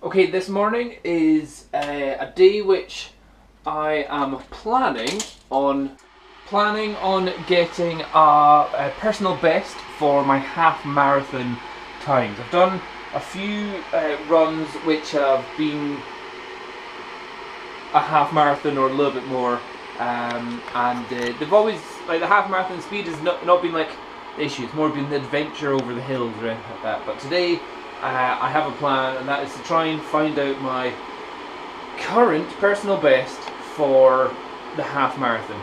Okay, this morning is a day which I am planning on getting a personal best for my half marathon times. I've done a few runs which have been a half marathon or a little bit more, and they've always, like, the half marathon speed has not been like the issue. It's more been the adventure over the hills or anything like that. But today I have a plan, and that is to try and find out my current personal best for the half marathon.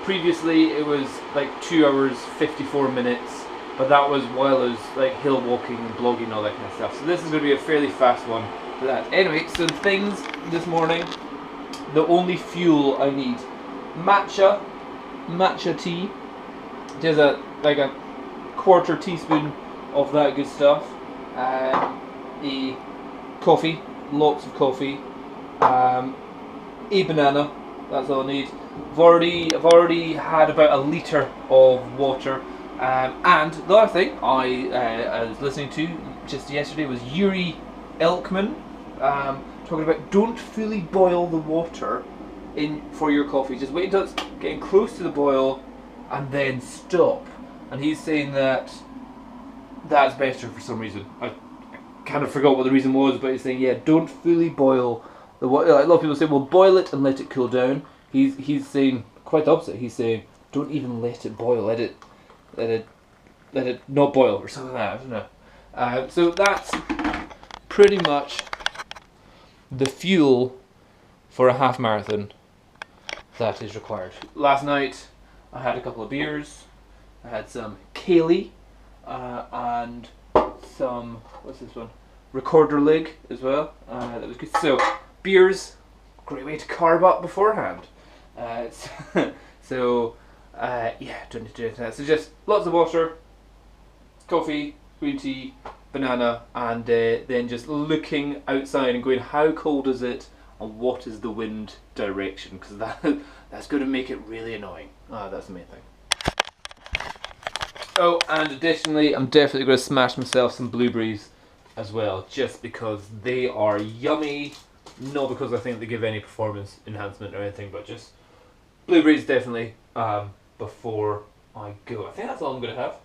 Previously it was like 2 hours 54 minutes, but that was while I was like hill walking and blogging and all that kind of stuff. So this is going to be a fairly fast one for that. Anyway, so the things this morning, the only fuel I need: matcha tea. There's a quarter teaspoon of that good stuff. A coffee, lots of coffee. A banana. That's all I need. I've already had about a litre of water. And the other thing I was listening to just yesterday was Yuri Elkman talking about don't fully boil the water for your coffee. Just wait until it's getting close to the boil and then stop. And he's saying that that's better for some reason. I kind of forgot what the reason was, but he's saying, yeah, don't fully boil the water. Like, a lot of people say, well, boil it and let it cool down. He's saying quite the opposite. He's saying don't even let it boil. Let it not boil or something like that. I don't know. So that's pretty much the fuel for a half marathon that is required. Last night I had a couple of beers. I had some kale and some, what's this one? Recorder leg as well. That was good. So beers, great way to carb up beforehand. Yeah, don't need to do anything else. So just lots of water, coffee, green tea, banana, and then just looking outside and going, how cold is it and what is the wind direction? Because that's going to make it really annoying. That's the main thing. Oh, and additionally, I'm definitely going to smash myself some blueberries as well, just because they are yummy. Not because I think they give any performance enhancement or anything, but just blueberries definitely before I go. I think that's all I'm going to have.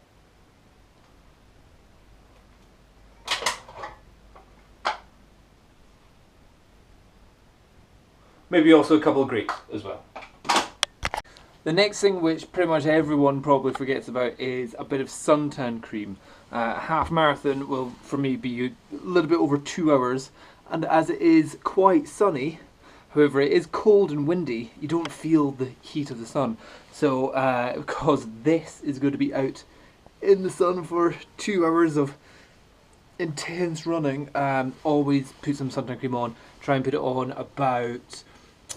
Maybe also a couple of grapes as well. The next thing, which pretty much everyone probably forgets about, is a bit of suntan cream. Half marathon will, for me, be a little bit over 2 hours, and as it is quite sunny, however it is cold and windy, you don't feel the heat of the sun. So because this is going to be out in the sun for 2 hours of intense running, always put some suntan cream on. Try and put it on about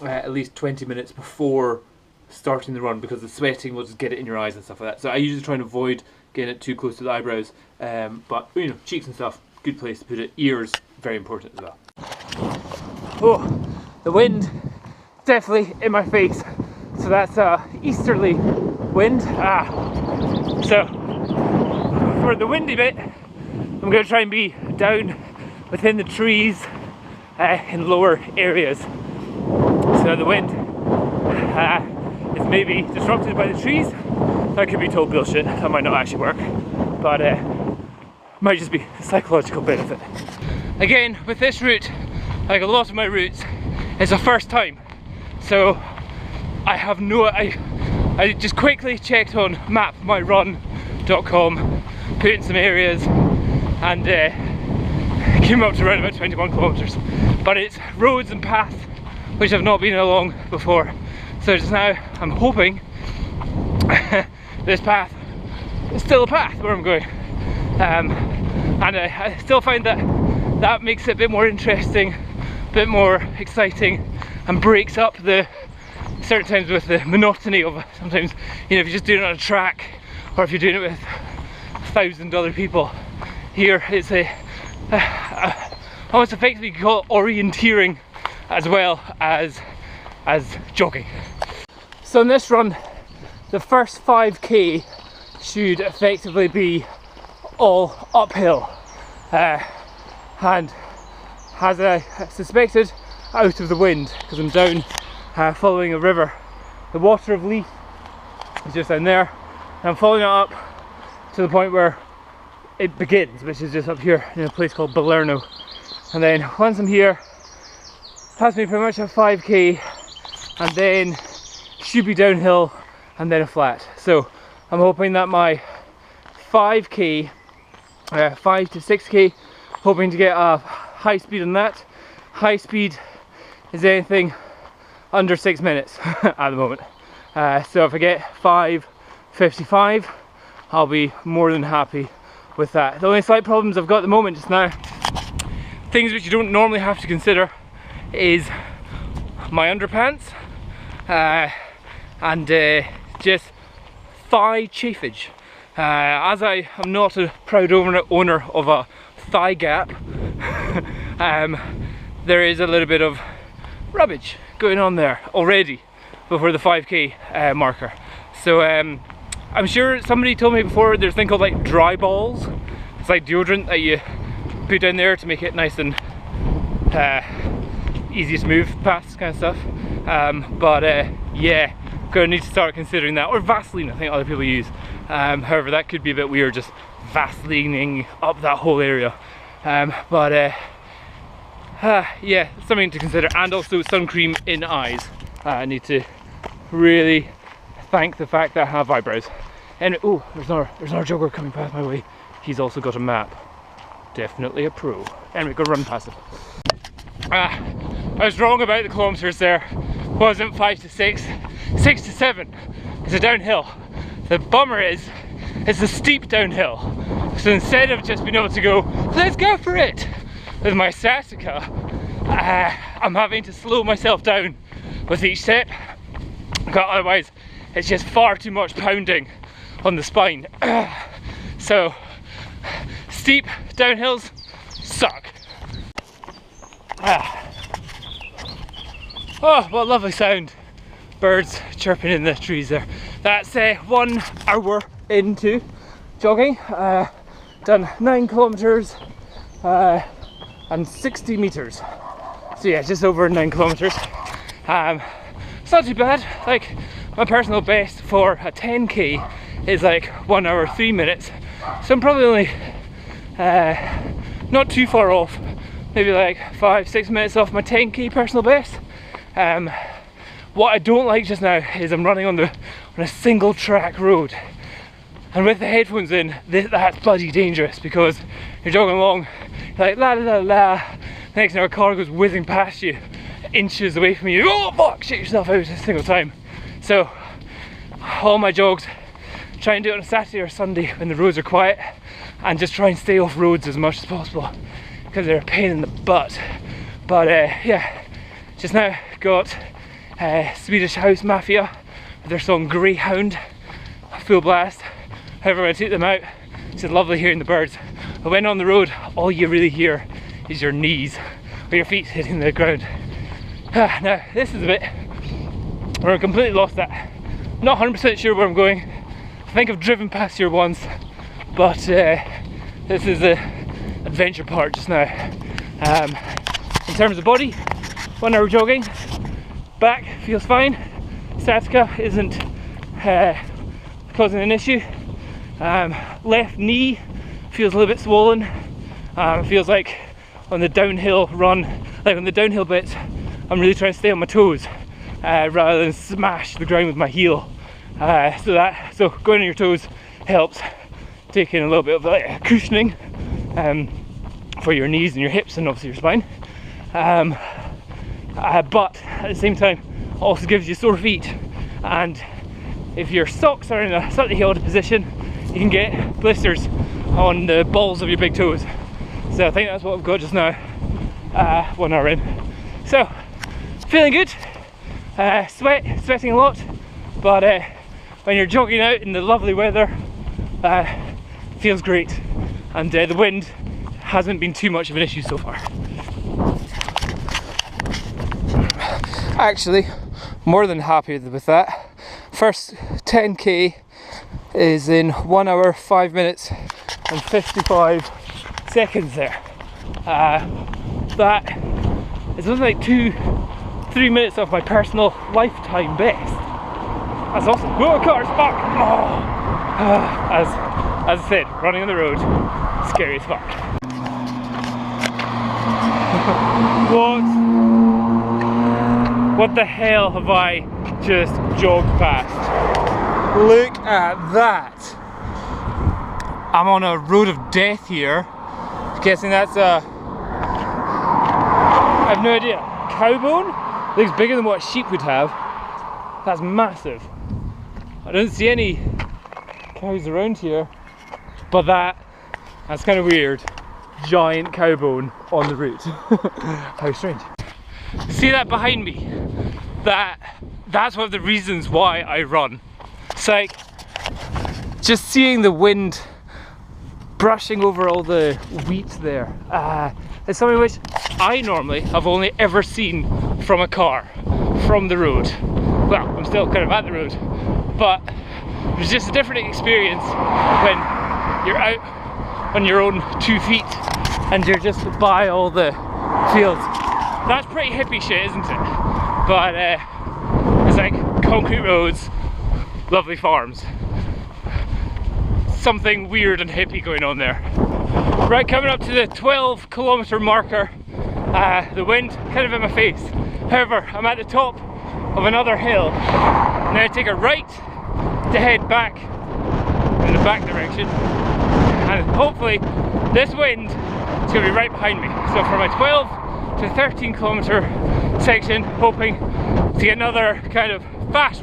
at least 20 minutes before starting the run, because the sweating will just get it in your eyes and stuff like that. So I usually try and avoid getting it too close to the eyebrows, but you know, cheeks and stuff, good place to put it. Ears, very important as well. Oh, the wind definitely in my face, so that's easterly wind. So for the windy bit, I'm going to try and be down within the trees in lower areas, so the wind is maybe disrupted by the trees. That could be total bullshit. That might not actually work, but might just be a psychological benefit. Again, with this route, like a lot of my routes, it's a first time, so I have no. I just quickly checked on mapmyrun.com, put in some areas, and came up to around about 21 kilometers. But it's roads and paths which I've not been along before. So just now I'm hoping this path is still a path where I'm going, and I still find that makes it a bit more interesting, a bit more exciting, and breaks up the certain times with the monotony of sometimes, you know, if you're just doing it on a track or if you're doing it with 1,000 other people. Here it's almost effectively you could call it orienteering as well as jogging. So in this run, the first 5k should effectively be all uphill, and as I suspected, out of the wind, because I'm down following a river. The water of Leith is just down there, and I'm following it up to the point where it begins, which is just up here in a place called Balerno. And then once I'm here, has me pretty much at 5k, and then should be downhill and then a flat. So I'm hoping that my 5k, 5 to 6k, hoping to get a high speed on that. High speed is anything under 6 minutes at the moment. So if I get 5:55, I'll be more than happy with that. The only slight problems I've got at the moment just now, things which you don't normally have to consider, is my underpants and just thigh chafage. As I am not a proud owner of a thigh gap, there is a little bit of rubbish going on there already before the 5k marker. So I'm sure somebody told me before there's a thing called like dry balls. It's like deodorant that you put down there to make it nice and easy to move past kind of stuff. Yeah, gonna need to start considering that, or Vaseline I think other people use. However, that could be a bit weird, just Vaselining up that whole area. Yeah, something to consider. And also sun cream in eyes. I need to really thank the fact that I have eyebrows. And oh, there's another jogger coming past my way. He's also got a map. Definitely a pro. Anyway, go run past him. I was wrong about the kilometers there. Wasn't 5 to 6, 6 to 7. It's a downhill. The bummer is, it's a steep downhill. So instead of just being able to go, let's go for it with my sciatica, I'm having to slow myself down with each step, because otherwise it's just far too much pounding on the spine. So steep downhills suck. Oh, what a lovely sound. Birds chirping in the trees there. That's 1 hour into jogging. Done 9 kilometers and 60 meters. So yeah, just over 9 kilometers. It's not too bad. Like, my personal best for a 10k is like 1 hour 3 minutes. So I'm probably only not too far off. Maybe like 5-6 minutes off my 10k personal best. What I don't like just now is I'm running on a single track road, and with the headphones in, that's bloody dangerous, because you're jogging along, you're like la la la la, next thing a car goes whizzing past you, inches away from you, oh fuck, shit yourself out a single time. So all my jogs, try and do it on a Saturday or Sunday when the roads are quiet, and just try and stay off roads as much as possible, because they're a pain in the butt. But yeah, just now got Swedish House Mafia with their song Greyhound, full blast. However, when I take them out, it's just lovely hearing the birds. But when on the road, all you really hear is your knees or your feet hitting the ground. Now, this is a bit where I'm completely lost that. Not 100% sure where I'm going. I think I've driven past here once, but this is the adventure part just now. In terms of body, 1 hour jogging, back feels fine, sciatica isn't causing an issue. Left knee feels a little bit swollen. Feels like on the downhill run, like on the downhill bits, I'm really trying to stay on my toes rather than smash the ground with my heel. So going on your toes helps, taking a little bit of like cushioning for your knees and your hips and obviously your spine. But at the same time also gives you sore feet, and if your socks are in a slightly odd position, you can get blisters on the balls of your big toes. So I think that's what I've got just now, 1 hour in. So feeling good, sweating a lot, but when you're jogging out in the lovely weather, feels great, and the wind hasn't been too much of an issue so far. Actually, more than happy with that. First 10k is in 1 hour 5 minutes and 55 seconds there. that is only like 2-3 minutes off my personal lifetime best. That's awesome. Whoa, cars, fuck! Oh. As I said, running on the road, scary as fuck. What the hell have I just jogged past? Look at that! I'm on a road of death here. I'm guessing that's a... I have no idea. Cow bone? Looks bigger than what a sheep would have. That's massive. I don't see any cows around here, but that's kind of weird. Giant cow bone on the route. How strange. See that behind me? That's one of the reasons why I run. It's like just seeing the wind brushing over all the wheat there. It's something which I normally have only ever seen from a car, from the road. Well, I'm still kind of at the road, but it's just a different experience when you're out on your own 2 feet and you're just by all the fields. That's pretty hippie shit, isn't it? But it's like concrete roads, lovely farms. Something weird and hippie going on there. Right, coming up to the 12-kilometer marker. The wind kind of in my face. However, I'm at the top of another hill. Now I take a right to head back in the back direction, and hopefully this wind is going to be right behind me. So for my 12 to 13 kilometer section, hoping to get another kind of fast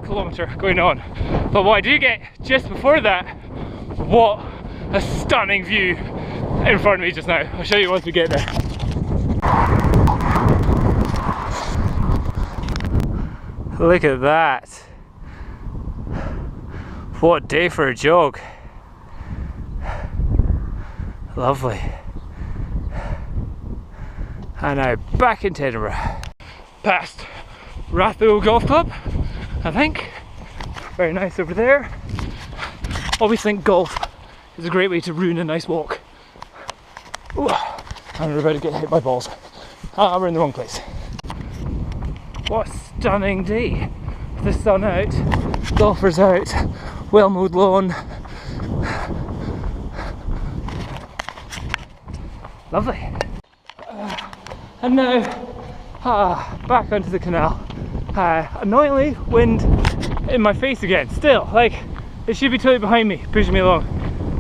kilometer going on. But what I do get just before that, what a stunning view in front of me just now. I'll show you once we get there. Look at that. What a day for a jog. Lovely. And now back into Edinburgh. Past Ratho Golf Club, I think. Very nice over there. Always think golf is a great way to ruin a nice walk. Ooh, and we're about to get hit by balls. We're in the wrong place. What a stunning day. The sun out, golfers out, well mowed lawn. Lovely. And now, back onto the canal. Annoyingly, wind in my face again. Still, like, it should be totally behind me, pushing me along,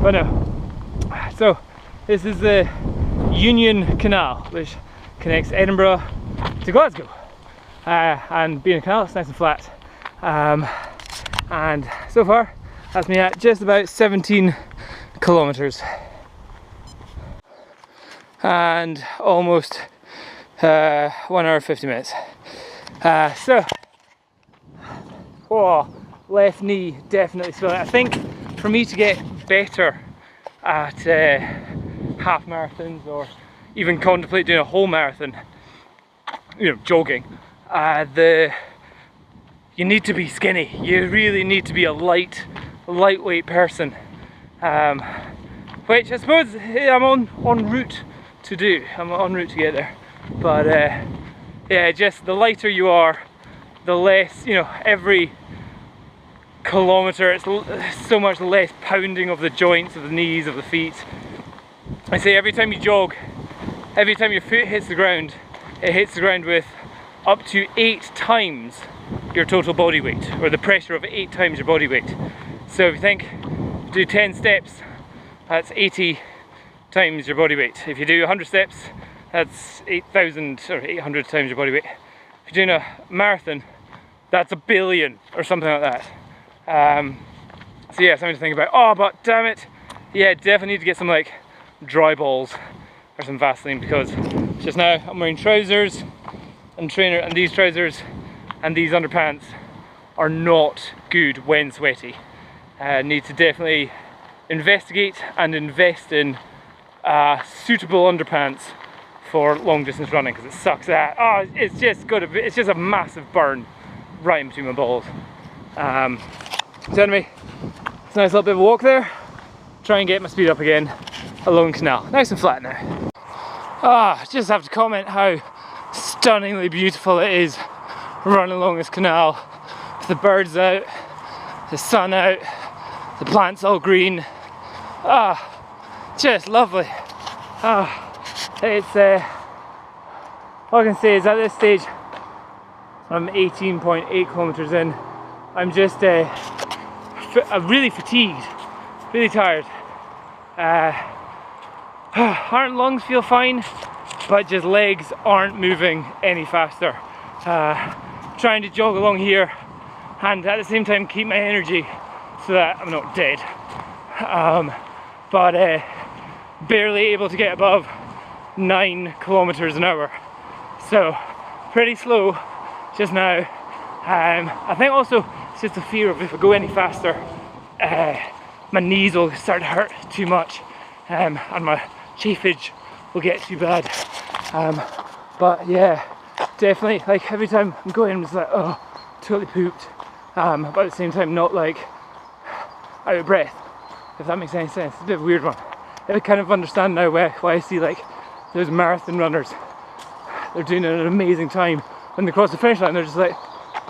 but no. So, this is the Union Canal, which connects Edinburgh to Glasgow. And being a canal, it's nice and flat. And so far, that's me at just about 17 kilometers. And almost 1 hour 50 minutes. So, left knee definitely swelling. I think for me to get better at half marathons or even contemplate doing a whole marathon, you know, jogging, you need to be skinny. You really need to be a lightweight person, which I suppose I'm en route to do. I'm en route to get there, but yeah, just the lighter you are, the less, you know, every kilometer it's so much less pounding of the joints, of the knees, of the feet. I say every time you jog, every time your foot hits the ground, it hits the ground with up to 8 times your total body weight, or the pressure of 8 times your body weight. So if you think, do 10 steps, that's 80 times your body weight. If you do 100 steps, that's 8,000 or 800 times your body weight. If you're doing a marathon, that's 1 billion or something like that. So yeah, something to think about. Oh, but damn it, yeah, definitely need to get some like dry balls or some Vaseline, because just now I'm wearing trousers and trainer, and these trousers and these underpants are not good when sweaty. Need to definitely investigate and invest in suitable underpants for long distance running, because it sucks that. Oh, it's just a massive burn right in between my balls. So anyway, it's a nice little bit of a walk there. Try and get my speed up again along canal. Nice and flat now. Just have to comment how stunningly beautiful it is running along this canal. With the birds out, the sun out, the plants all green. Just lovely. It's all I can say is at this stage I'm 18.8 kilometers in. I'm just really fatigued, really tired. Heart and lungs feel fine, but just legs aren't moving any faster. Trying to jog along here and at the same time keep my energy so that I'm not dead. But barely able to get above 9 kilometers an hour. So pretty slow just now. I think also it's just the fear of if I go any faster, my knees will start to hurt too much, and my chafage will get too bad. But yeah, definitely, like every time I'm going, I'm just like, oh, totally pooped. But at the same time, not like out of breath, if that makes any sense. It's a bit of a weird one. I kind of understand now why I see like those marathon runners. They're doing an amazing time. When they cross the finish line, they're just like,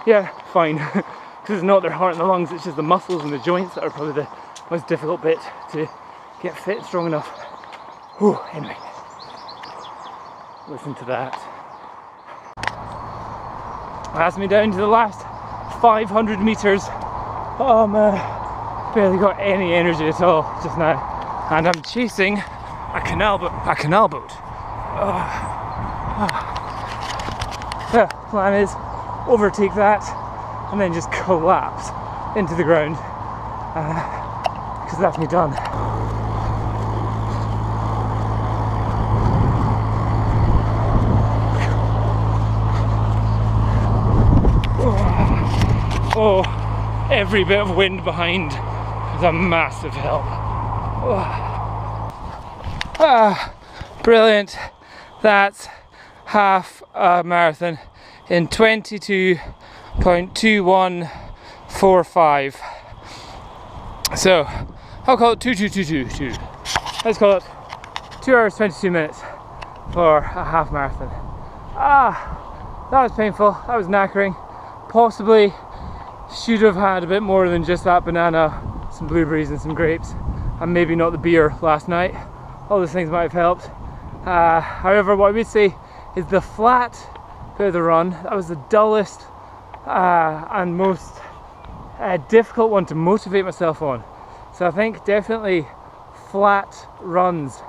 yeah, fine. Because it's not their heart and the lungs, it's just the muscles and the joints that are probably the most difficult bit to get fit and strong enough. Whew, anyway. Listen to that. That's me down to the last 500 meters. Oh man, barely got any energy at all just now. And I'm chasing a canal boat. The plan is overtake that and then just collapse into the ground, because that's me done. Oh, every bit of wind behind is a massive help. Brilliant. That's half a marathon in 22.2145. So I'll call it 2222. Let's call it 2 hours 22 minutes for a half marathon. That was painful, that was knackering. Possibly should have had a bit more than just that banana, some blueberries and some grapes, and maybe not the beer last night. All those things might have helped. However, what I would say is the flat bit of the run, that was the dullest and most difficult one to motivate myself on. So I think definitely flat runs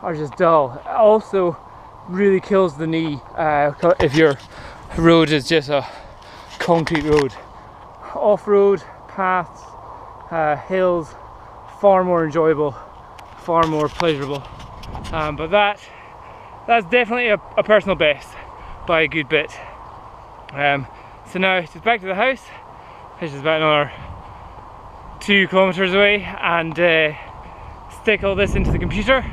are just dull. It also really kills the knee if your road is just a concrete road. Off-road paths, hills, far more enjoyable, far more pleasurable. But that's definitely a personal best by a good bit. So now just back to the house, which is about another 2 kilometers away, and stick all this into the computer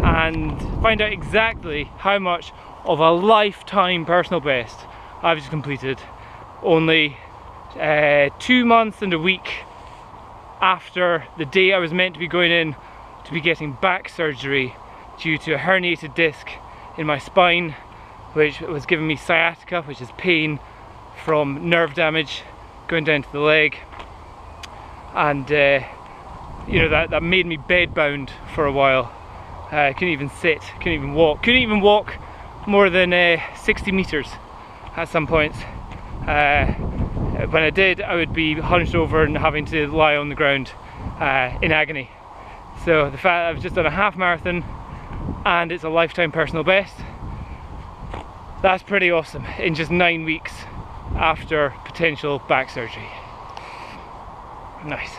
and find out exactly how much of a lifetime personal best I've just completed, only 2 months and a week after the day I was meant to be going in to be getting back surgery due to a herniated disc in my spine, which was giving me sciatica, which is pain from nerve damage going down to the leg. And you know, that made me bedbound for a while. I couldn't even sit, couldn't even walk more than 60 meters at some points. When I did, I would be hunched over and having to lie on the ground in agony. So the fact that I've just done a half marathon and it's a lifetime personal best, that's pretty awesome in just 9 weeks after potential back surgery. Nice.